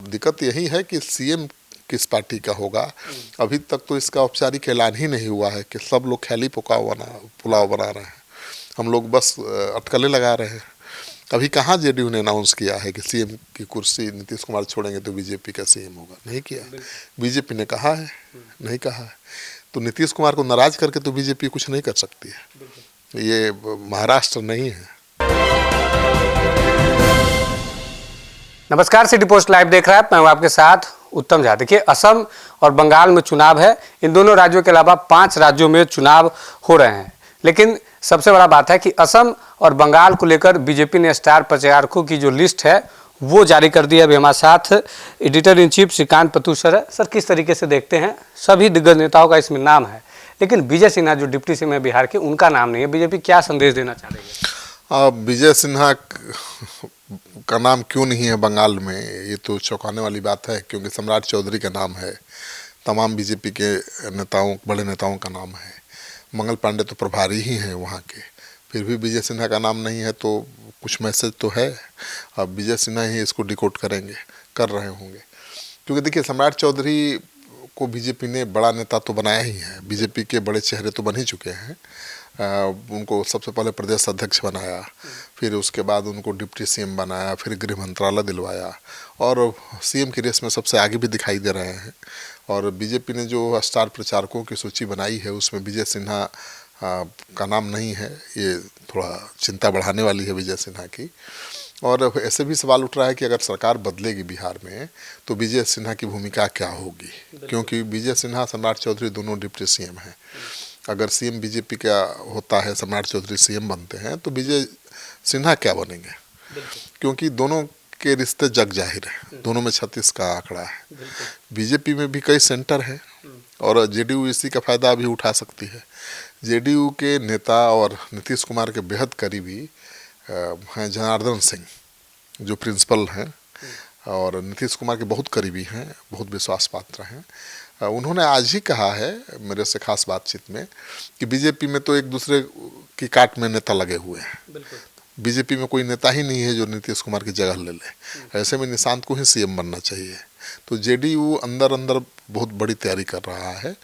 दिक्कत यही है कि सीएम किस पार्टी का होगा। अभी तक तो इसका औपचारिक ऐलान ही नहीं हुआ है कि सब लोग ख्याली पुलाव बना रहे हैं, हम लोग बस अटकलें लगा रहे हैं। अभी कहाँ जेडीयू ने अनाउंस किया है कि सीएम की कुर्सी नीतीश कुमार छोड़ेंगे तो बीजेपी का सीएम होगा, नहीं किया। बीजेपी ने कहा है, नहीं कहा है। तो नीतीश कुमार को नाराज करके तो बीजेपी कुछ नहीं कर सकती है, ये महाराष्ट्र नहीं है। नमस्कार, सिटी पोस्ट लाइव देख रहा है, मैं हूं आपके साथ उत्तम झा। देखिए, असम और बंगाल में चुनाव है। इन दोनों राज्यों के अलावा 5 राज्यों में चुनाव हो रहे हैं, लेकिन सबसे बड़ा बात है कि असम और बंगाल को लेकर बीजेपी ने स्टार प्रचारकों की जो लिस्ट है वो जारी कर दी है। अभी हमारे साथ editor in chief Shrikant Pattu sir है। सर, किस तरीके से देखते हैं? सभी दिग्गज नेताओं का इसमें नाम है, लेकिन विजय सिन्हा जो डिप्टी सीएम है बिहार के, उनका नाम नहीं है। बीजेपी क्या संदेश देना चाह रही है? विजय सिन्हा का नाम क्यों नहीं है बंगाल में, ये तो चौंकाने वाली बात है, क्योंकि सम्राट चौधरी का नाम है, तमाम बीजेपी के नेताओं, बड़े नेताओं का नाम है। मंगल पांडे तो प्रभारी ही हैं वहाँ के, फिर भी विजय सिन्हा का नाम नहीं है, तो कुछ मैसेज तो है। अब विजय सिन्हा ही इसको डिकोड कर रहे होंगे, क्योंकि देखिए, सम्राट चौधरी को बीजेपी ने बड़ा नेता तो बनाया ही है, बीजेपी के बड़े चेहरे तो बन ही चुके हैं। उनको सबसे पहले प्रदेश अध्यक्ष बनाया, फिर उसके बाद उनको डिप्टी सीएम बनाया, फिर गृह मंत्रालय दिलवाया, और सीएम की रेस में सबसे आगे भी दिखाई दे रहे हैं। और बीजेपी ने जो स्टार प्रचारकों की सूची बनाई है उसमें विजय सिन्हा का नाम नहीं है, ये थोड़ा चिंता बढ़ाने वाली है विजय सिन्हा की। और ऐसे भी सवाल उठ रहा है कि अगर सरकार बदलेगी बिहार में तो विजय सिन्हा की भूमिका क्या होगी, क्योंकि विजय सिन्हा, सम्राट चौधरी दोनों डिप्टी सीएम हैं। अगर सीएम बीजेपी का होता है, सम्राट चौधरी सीएम बनते हैं, तो विजय सिन्हा क्या बनेंगे, क्योंकि दोनों के रिश्ते जग जाहिर है, दोनों में 36 का आंकड़ा है। बीजेपी में भी कई सेंटर हैं और जेडीयू इसी का फायदा भी उठा सकती है। जेडीयू के नेता और नीतीश कुमार के बेहद करीबी हैं जनार्दन सिंह, जो प्रिंसिपल हैं और नीतीश कुमार के बहुत करीबी हैं, बहुत विश्वास पात्र हैं। उन्होंने आज ही कहा है मेरे से खास बातचीत में कि बीजेपी में तो एक दूसरे की काट में नेता लगे हुए हैं, बीजेपी में कोई नेता ही नहीं है जो नीतीश कुमार की जगह ले ले। ऐसे में निशांत को ही सीएम बनना चाहिए। तो जेडीयू अंदर अंदर बहुत बड़ी तैयारी कर रहा है,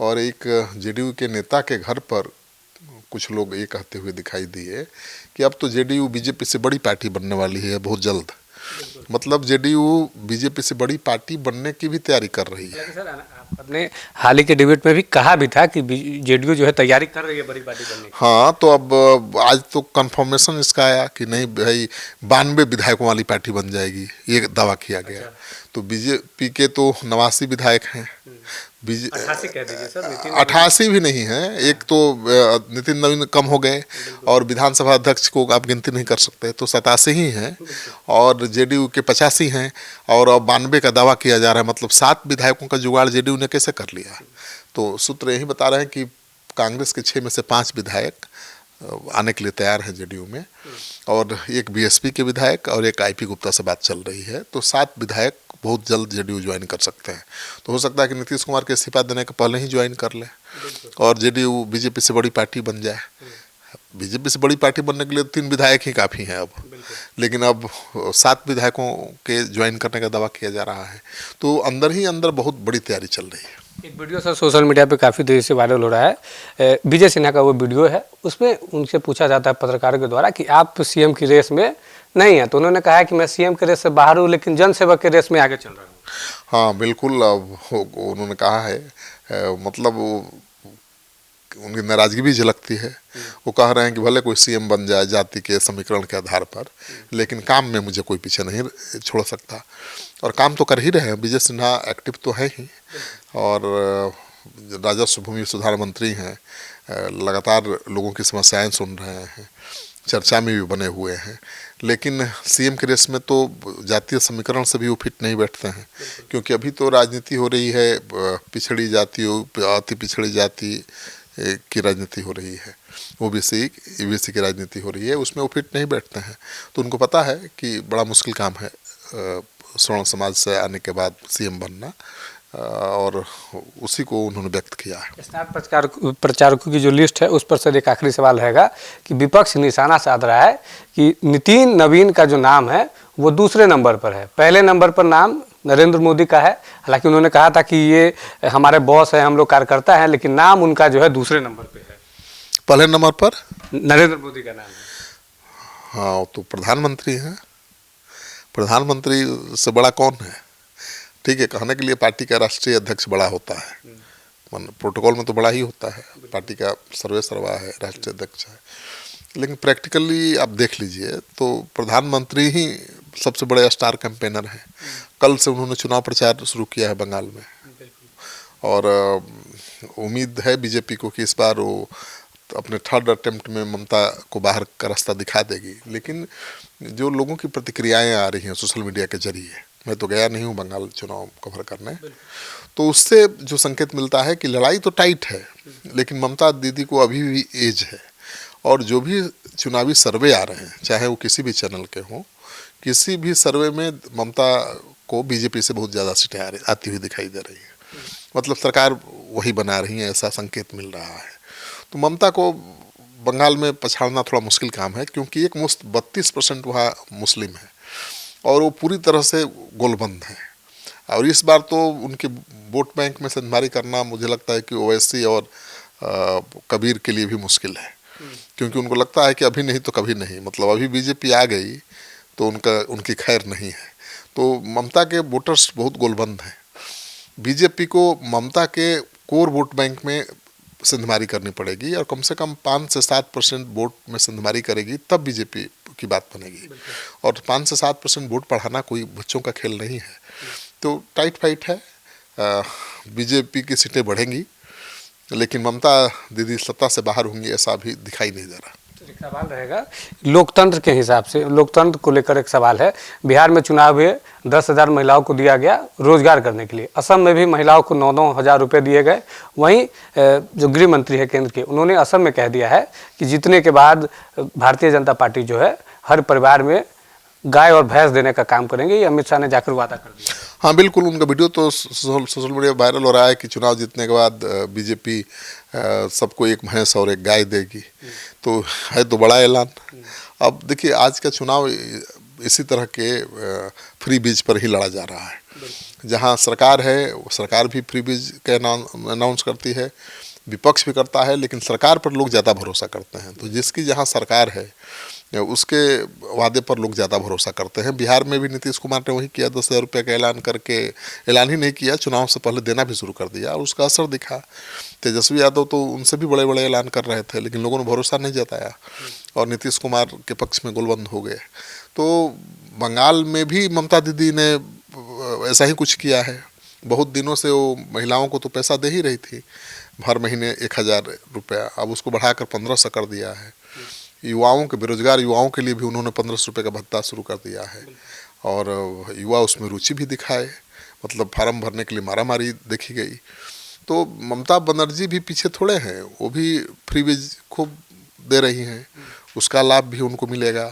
और एक जेडीयू के नेता के घर पर कुछ लोग ये कहते हुए दिखाई दिए कि अब तो जेडीयू बीजेपी से बड़ी पार्टी बनने वाली है बहुत जल्द। मतलब जेडीयू बीजेपी से बड़ी पार्टी बनने की भी तैयारी कर रही है। सर, आपने हाल ही के डिबेट में भी कहा भी था कि जेडीयू जो है तैयारी कर रही है बड़ी पार्टी बनने की। हाँ, तो अब आज तो कंफर्मेशन इसका आया कि नहीं भाई, 92 विधायकों वाली पार्टी बन जाएगी, ये दावा किया गया। तो बीजेपी के तो 89 विधायक हैं, 88 कह दीजिए सर, 88 भी नहीं है, एक तो नितिन नवीन कम हो गए और विधानसभा अध्यक्ष को आप गिनती नहीं कर सकते, तो 87 ही हैं, और जेडीयू के 85 हैं, और अब 92 का दावा किया जा रहा है। मतलब 7 विधायकों का जुगाड़ जेडीयू ने कैसे कर लिया? तो सूत्र यही बता रहे हैं कि कांग्रेस के 6 में से 5 विधायक आने के लिए तैयार है जेडीयू में, और एक बीएसपी के विधायक और एक आईपी गुप्ता से बात चल रही है। तो 7 विधायक बहुत जल्द जेडीयू ज्वाइन कर सकते हैं। तो हो सकता है कि नीतीश कुमार के इस्तीफा देने के पहले ही ज्वाइन कर ले और जेडीयू बीजेपी से बड़ी पार्टी बन जाए। बीजेपी से बड़ी पार्टी बनने के लिए 3 विधायक ही काफ़ी हैं अब, लेकिन अब 7 विधायकों के ज्वाइन करने का दावा किया जा रहा है। तो अंदर ही अंदर बहुत बड़ी तैयारी चल रही है। एक वीडियो सर सोशल मीडिया पे काफ़ी देर से वायरल हो रहा है, विजय सिन्हा का वो वीडियो है। उसमें उनसे पूछा जाता है पत्रकारों के द्वारा कि आप सीएम की रेस में नहीं है, तो उन्होंने कहा है कि मैं सीएम के रेस से बाहर हूँ, लेकिन जनसेवक के रेस में आगे चल रहा हूँ। हाँ बिल्कुल, उन्होंने कहा है, मतलब उनकी नाराजगी भी झलकती है। वो कह रहे हैं कि भले कोई सीएम बन जाए जाति के समीकरण के आधार पर, लेकिन काम में मुझे कोई पीछे नहीं छोड़ सकता। और काम तो कर ही रहे हैं, विजय सिन्हा एक्टिव तो है ही, और राजस्व भूमि सुधार मंत्री हैं, लगातार लोगों की समस्याएं सुन रहे हैं, चर्चा में भी बने हुए हैं। लेकिन सीएम के रेस में तो जातीय समीकरण से भी वो फिट नहीं बैठते हैं, क्योंकि अभी तो राजनीति हो रही है पिछड़ी जातियों, अति पिछड़ी जाति की राजनीति हो रही है, ओबीसी ईबीसी की राजनीति हो रही है, उसमें वो फिट नहीं बैठते हैं। तो उनको पता है कि बड़ा मुश्किल काम है स्वर्ण समाज से आने के बाद सीएम बनना, और उसी को उन्होंने व्यक्त किया है। स्टार प्रचारकों की जो लिस्ट है उस पर सर एक आखिरी सवाल रहेगा कि विपक्ष निशाना साध रहा है कि नितिन नवीन का जो नाम है वो दूसरे नंबर पर है, पहले नंबर पर नाम नरेंद्र मोदी का है। हालांकि उन्होंने कहा था कि ये हमारे बॉस हैं, हम लोग कार्यकर्ता हैं, लेकिन नाम उनका जो है दूसरे नंबर पे है। पहले नंबर पर नरेंद्र मोदी का नाम है। हाँ, वो तो प्रधानमंत्री हैं। प्रधानमंत्री से बड़ा कौन है? ठीक है, कहने के लिए पार्टी का राष्ट्रीय अध्यक्ष बड़ा होता है, प्रोटोकॉल में तो बड़ा ही होता है, पार्टी का सर्वे सर्वा है, राष्ट्रीय अध्यक्ष है। लेकिन प्रैक्टिकली आप देख लीजिए तो प्रधानमंत्री ही सबसे बड़े स्टार कैंपेनर हैं। कल से उन्होंने चुनाव प्रचार शुरू किया है बंगाल में, और उम्मीद है बीजेपी को कि इस बार वो अपने थर्ड अटेम्प्ट में ममता को बाहर का रास्ता दिखा देगी। लेकिन जो लोगों की प्रतिक्रियाएं आ रही हैं सोशल मीडिया के जरिए, मैं तो गया नहीं हूँ बंगाल चुनाव कवर करने, तो उससे जो संकेत मिलता है कि लड़ाई तो टाइट है, लेकिन ममता दीदी को अभी भी एज है। और जो भी चुनावी सर्वे आ रहे हैं, चाहे वो किसी भी चैनल के हों, किसी भी सर्वे में ममता को बीजेपी से बहुत ज़्यादा सीटें आती हुई दिखाई दे रही है। मतलब सरकार वही बना रही है, ऐसा संकेत मिल रहा है। तो ममता को बंगाल में पछाड़ना थोड़ा मुश्किल काम है, क्योंकि एक मुश्त 32% वहाँ मुस्लिम है और वो पूरी तरह से गोलबंद है। और इस बार तो उनके वोट बैंक में संधारी करना मुझे लगता है कि ओवैसी और कबीर के लिए भी मुश्किल है, क्योंकि उनको लगता है कि अभी नहीं तो कभी नहीं, मतलब अभी बीजेपी आ गई तो उनकी खैर नहीं है। तो ममता के वोटर्स बहुत गोलबंद हैं। बीजेपी को ममता के कोर वोट बैंक में सिंधमारी करनी पड़ेगी, और कम से कम 5 से 7% वोट में सिंधमारी करेगी, तब बीजेपी की बात बनेगी। और 5 से 7% वोट बढ़ाना कोई बच्चों का खेल नहीं है। तो टाइट फाइट है, बीजेपी की सीटें बढ़ेंगी, लेकिन ममता दीदी सत्ता से बाहर होंगी ऐसा अभी दिखाई नहीं दे रहा। एक सवाल रहेगा लोकतंत्र के हिसाब से, लोकतंत्र को लेकर एक सवाल है। बिहार में चुनाव हुए, 10,000 महिलाओं को दिया गया रोजगार करने के लिए। असम में भी महिलाओं को 9-9 हज़ार रुपये दिए गए। वहीं जो गृह मंत्री है केंद्र के, उन्होंने असम में कह दिया है कि जीतने के बाद भारतीय जनता पार्टी जो है हर परिवार में गाय और भैंस देने का काम करेंगे। ये अमित शाह ने जाकर वादा कर दिया। हाँ बिल्कुल, उनका वीडियो तो सोशल मीडिया वायरल हो रहा है कि चुनाव जीतने के बाद बीजेपी सबको एक भैंस और एक गाय देगी। तो है तो बड़ा ऐलान। अब देखिए, आज का चुनाव इसी तरह के फ्री बीज पर ही लड़ा जा रहा है। जहाँ सरकार है, सरकार भी फ्री बीज का अनाउंस करती है, विपक्ष भी करता है, लेकिन सरकार पर लोग ज़्यादा भरोसा करते हैं। तो जिसकी जहाँ सरकार है उसके वादे पर लोग ज़्यादा भरोसा करते हैं। बिहार में भी नीतीश कुमार ने वही किया, 10,000 रुपये का ऐलान करके, ऐलान ही नहीं किया, चुनाव से पहले देना भी शुरू कर दिया, और उसका असर दिखा। तेजस्वी यादव तो उनसे भी बड़े बड़े ऐलान कर रहे थे, लेकिन लोगों ने भरोसा नहीं जताया और नीतीश कुमार के पक्ष में गोलबंद हो गए। तो बंगाल में भी ममता दीदी ने ऐसा ही कुछ किया है। बहुत दिनों से वो महिलाओं को तो पैसा दे ही रही थी, हर महीने 1,000 रुपया, अब उसको बढ़ाकर 1,500 कर दिया है। युवाओं के, बेरोजगार युवाओं के लिए भी उन्होंने 1,500 रुपये का भत्ता शुरू कर दिया है, और युवा उसमें रुचि भी दिखाए, मतलब फार्म भरने के लिए मारामारी देखी गई। तो ममता बनर्जी भी पीछे थोड़े हैं, वो भी फ्री बीज खूब दे रही हैं, उसका लाभ भी उनको मिलेगा।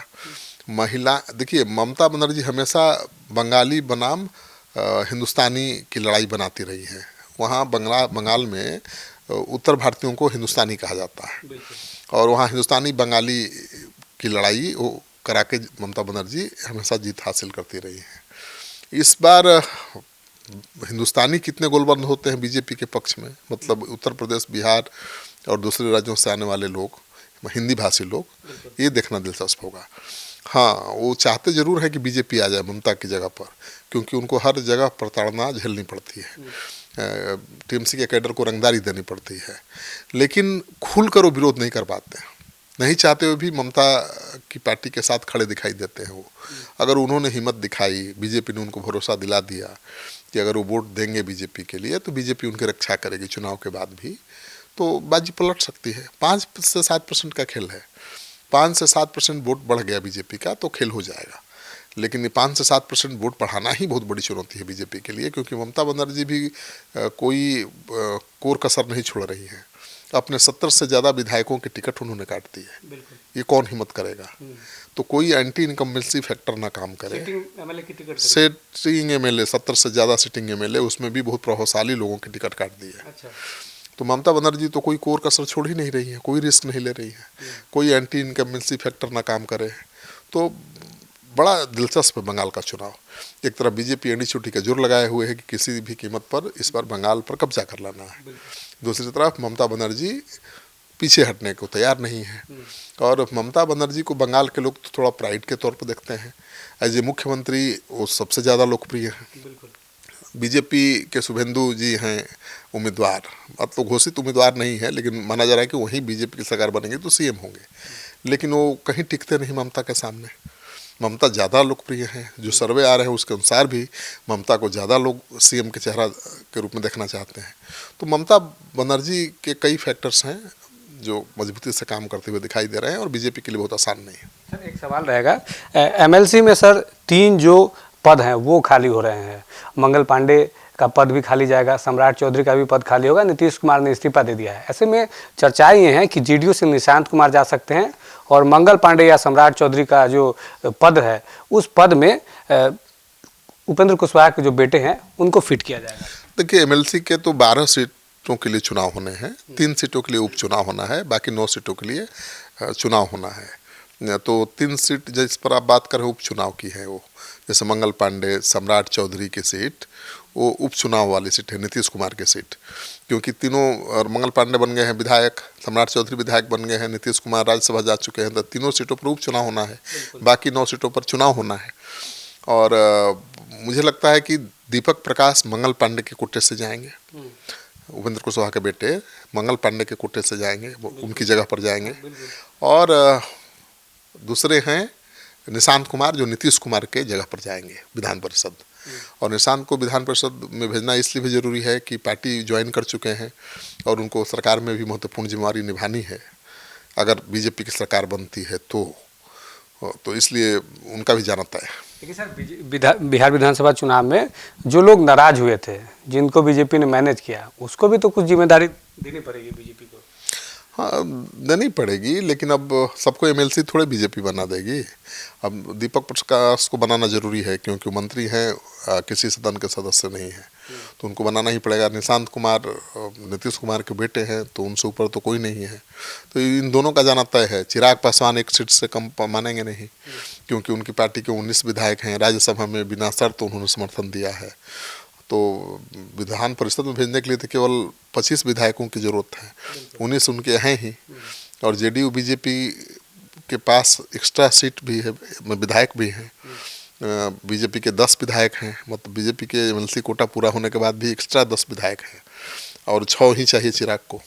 महिला, देखिए ममता बनर्जी हमेशा बंगाली बनाम हिंदुस्तानी की लड़ाई बनाती रही है। वहाँ बंगाल में उत्तर भारतीयों को हिंदुस्तानी कहा जाता है, और वहाँ हिंदुस्तानी बंगाली की लड़ाई वो करा के ममता बनर्जी हमेशा जीत हासिल करती रही है। इस बार हिंदुस्तानी कितने गोलबंद होते हैं बीजेपी के पक्ष में, मतलब उत्तर प्रदेश, बिहार और दूसरे राज्यों से आने वाले लोग, हिंदी भाषी लोग, ये देखना दिलचस्प होगा। हाँ, वो चाहते ज़रूर है कि बीजेपी आ जाए ममता की जगह पर, क्योंकि उनको हर जगह प्रताड़ना झेलनी पड़ती है, टीएमसी के कैडर को रंगदारी देनी पड़ती है, लेकिन खुलकर वो विरोध नहीं कर पाते हैं। नहीं चाहते हुए भी ममता की पार्टी के साथ खड़े दिखाई देते हैं वो। अगर उन्होंने हिम्मत दिखाई, बीजेपी ने उनको भरोसा दिला दिया कि अगर वो वोट देंगे बीजेपी के लिए तो बीजेपी उनकी रक्षा करेगी चुनाव के बाद भी, तो बाजी पलट सकती है। 5 से 7% का खेल है, 5 से 7% वोट बढ़ गया बीजेपी का तो खेल हो जाएगा। लेकिन ये 5 से 7% वोट बढ़ाना ही बहुत बड़ी चुनौती है बीजेपी के लिए, क्योंकि ममता बनर्जी भी कोई कोर कसर नहीं छोड़ रही है। अपने 70 से ज़्यादा विधायकों के टिकट उन्होंने काट दी है। ये कौन हिम्मत करेगा? तो कोई एंटी इनकम्बेंसी फैक्टर ना काम करे। सिटिंग एमएलए 70 से ज़्यादा सिटिंग एमएलए, उसमें भी बहुत प्रभावशाली लोगों के टिकट काट दिए। अच्छा। तो ममता बनर्जी तो कोई कोर कसर छोड़ ही नहीं रही है, कोई रिस्क नहीं ले रही है, कोई एंटी इनकम्बेंसी फैक्टर ना काम करे। तो बड़ा दिलचस्प है बंगाल का चुनाव। एक तरफ बीजेपी एंडी चोटी का जोर लगाए हुए है कि किसी भी कीमत पर इस बार बंगाल पर कब्जा कर लेना है। दूसरी तरफ ममता बनर्जी पीछे हटने को तैयार नहीं है। और ममता बनर्जी को बंगाल के लोग तो थोड़ा प्राइड के तौर पर देखते हैं। एज ए मुख्यमंत्री वो सबसे ज़्यादा लोकप्रिय हैं। बीजेपी के शुभेंदु जी हैं उम्मीदवार, अब तो घोषित उम्मीदवार नहीं है, लेकिन माना जा रहा है कि वहीं बीजेपी की सरकार बनेगी तो सीएम होंगे, लेकिन वो कहीं टिकते नहीं ममता के सामने। ममता ज़्यादा लोकप्रिय हैं, जो सर्वे आ रहे हैं उसके अनुसार भी ममता को ज़्यादा लोग सीएम के चेहरा के रूप में देखना चाहते हैं। तो ममता बनर्जी के कई फैक्टर्स हैं जो मजबूती से काम करते हुए दिखाई दे रहे हैं और बीजेपी के लिए बहुत आसान नहीं है। सर एक सवाल रहेगा, एमएलसी में सर 3 जो पद हैं वो खाली हो रहे हैं। मंगल पांडे का पद भी खाली जाएगा, सम्राट चौधरी का भी पद खाली होगा, नीतीश कुमार ने इस्तीफा दे दिया है। ऐसे में चर्चाएं ये हैं कि जेडीयू से निशांत कुमार जा सकते हैं और मंगल पांडे या सम्राट चौधरी का जो पद है उस पद में उपेंद्र कुशवाहा के जो बेटे हैं उनको फिट किया जाएगा। देखिए, एमएलसी के तो 12 सीटों के लिए चुनाव होने हैं, 3 सीटों के लिए उपचुनाव होना है, बाकी 9 सीटों के लिए चुनाव होना है। तो 3 सीट जिस पर आप बात कर रहे हो उपचुनाव की है, वो जैसे मंगल पांडे सम्राट चौधरी की सीट वो उपचुनाव वाली सीट है, नीतीश कुमार की सीट, क्योंकि तीनों और मंगल पांडे बन गए हैं विधायक, सम्राट चौधरी विधायक बन गए हैं, नीतीश कुमार राज्यसभा जा चुके हैं, तो तीनों सीटों पर उपचुनाव होना है, बाकी 9 सीटों पर चुनाव होना है। और मुझे लगता है कि दीपक प्रकाश मंगल पांडे के कोटे से जाएंगे, उपेंद्र कुशवाहा के बेटे मंगल पांडे के कोटे से जाएंगे, वो उनकी जगह पर जाएंगे। और दूसरे हैं निशांत कुमार जो नीतीश कुमार के जगह पर जाएंगे विधान परिषद। और निशांत को विधान परिषद में भेजना इसलिए भी ज़रूरी है कि पार्टी ज्वाइन कर चुके हैं और उनको सरकार में भी महत्वपूर्ण जिम्मेवारी निभानी है अगर बीजेपी की सरकार बनती है तो इसलिए उनका भी जाना तय है। देखिए सर, बिहार विधानसभा चुनाव में जो लोग नाराज हुए थे, जिनको बीजेपी ने मैनेज किया, उसको भी तो कुछ जिम्मेदारी देनी पड़ेगी बीजेपी को। हाँ, देनी पड़ेगी, लेकिन अब सबको एमएलसी थोड़े बीजेपी बना देगी। अब दीपक प्रकाश को बनाना जरूरी है क्योंकि मंत्री हैं, किसी सदन के सदस्य नहीं है, तो उनको बनाना ही पड़ेगा। निशांत कुमार नीतीश कुमार के बेटे हैं, तो उनसे ऊपर तो कोई नहीं है, तो इन दोनों का जाना तय है। चिराग पासवान एक सीट से कम मानेंगे नहीं, क्योंकि उनकी पार्टी के 19 विधायक हैं, राज्यसभा में बिना शर्त उन्होंने समर्थन दिया है। तो विधान परिषद में भेजने के लिए तो केवल 25 विधायकों की ज़रूरत है, 19 उनके हैं ही। और जेडीयू बीजेपी के पास एक्स्ट्रा सीट भी है, विधायक भी हैं। बीजेपी के 10 विधायक हैं, मतलब बीजेपी के एमएलसी कोटा पूरा होने के बाद भी एक्स्ट्रा 10 विधायक हैं और 6 ही चाहिए चिराग को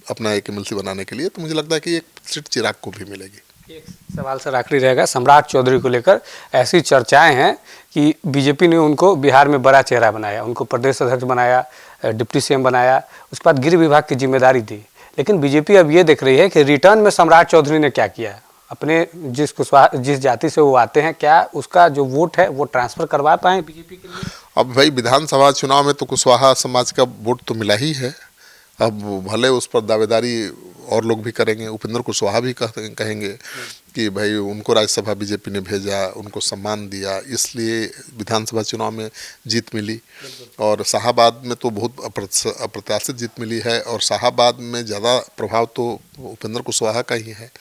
अपना एक एमएलसी बनाने के लिए। तो मुझे लगता है कि एक सीट चिराग को भी मिलेगी। एक सवाल सर आखिरी रहेगा, सम्राट चौधरी को लेकर ऐसी चर्चाएं हैं कि बीजेपी ने उनको बिहार में बड़ा चेहरा बनाया, उनको प्रदेश अध्यक्ष बनाया, डिप्टी सीएम बनाया, उसके बाद गृह विभाग की जिम्मेदारी दी। लेकिन बीजेपी अब ये देख रही है कि रिटर्न में सम्राट चौधरी ने क्या किया, अपने जिस जाति से वो आते हैं, क्या उसका जो वोट है वो ट्रांसफ़र करवा पाए बीजेपी के लिए। अब भाई विधानसभा चुनाव में तो कुशवाहा समाज का वोट तो मिला ही है, अब भले उस पर दावेदारी और लोग भी करेंगे। उपेंद्र कुशवाहा भी कहेंगे कि भाई उनको राज्यसभा बीजेपी ने भेजा, उनको सम्मान दिया, इसलिए विधानसभा चुनाव में जीत मिली। और शाहाबाद में तो बहुत अप्रत्याशित जीत मिली है और शाहाबाद में ज़्यादा प्रभाव तो उपेंद्र कुशवाहा का ही है।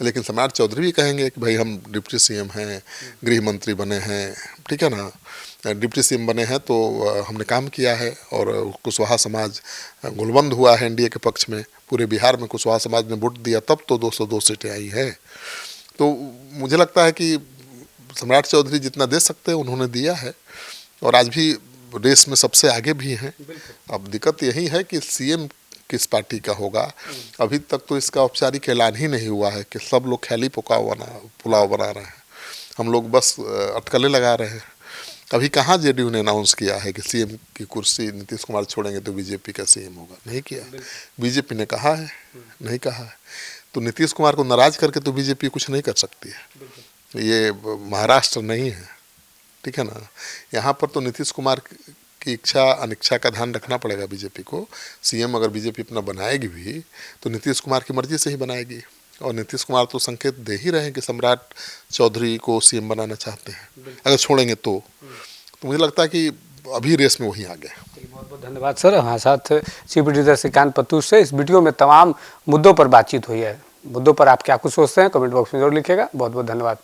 लेकिन सम्राट चौधरी भी कहेंगे कि भाई हम डिप्टी सीएम हैं, गृह मंत्री बने हैं, ठीक है ना, डिप्टी सीएम बने हैं तो हमने काम किया है और कुशवाहा समाज गुलबंद हुआ है एनडीए के पक्ष में। पूरे बिहार में कुशवाहा समाज ने वोट दिया, तब तो 202 सीटें आई हैं। तो मुझे लगता है कि सम्राट चौधरी जितना दे सकते हैं उन्होंने दिया है और आज भी रेस में सबसे आगे भी हैं। अब दिक्कत यही है कि सीएम किस पार्टी का होगा। अभी तक तो इसका औपचारिक ऐलान ही नहीं हुआ है कि सब लोग ख्याली पुलाव बना रहे हैं, हम लोग बस अटकलें लगा रहे हैं। अभी कहाँ जेडीयू ने अनाउंस किया है कि सीएम की कुर्सी नीतीश कुमार छोड़ेंगे तो बीजेपी का सीएम होगा, नहीं किया। बीजेपी ने कहा है, नहीं कहा है। तो नीतीश कुमार को नाराज करके तो बीजेपी कुछ नहीं कर सकती है, ये महाराष्ट्र नहीं है, ठीक है ना। यहाँ पर तो नीतीश कुमार की इच्छा अनिच्छा का ध्यान रखना पड़ेगा बीजेपी को। सीएम अगर बीजेपी अपना बनाएगी भी तो नीतीश कुमार की मर्जी से ही बनाएगी और नीतीश कुमार तो संकेत दे ही रहे हैं कि सम्राट चौधरी को सीएम बनाना चाहते हैं अगर छोड़ेंगे तो मुझे लगता है कि अभी रेस में वही आ गए। बहुत बहुत धन्यवाद सर। हमारे साथ चीफ एडिटर श्रीकांत पत्तू से इस वीडियो में तमाम मुद्दों पर बातचीत हुई है। मुद्दों पर आप क्या कुछ सोचते हैं कमेंट बॉक्स में जरूर लिखिएगा। बहुत बहुत धन्यवाद।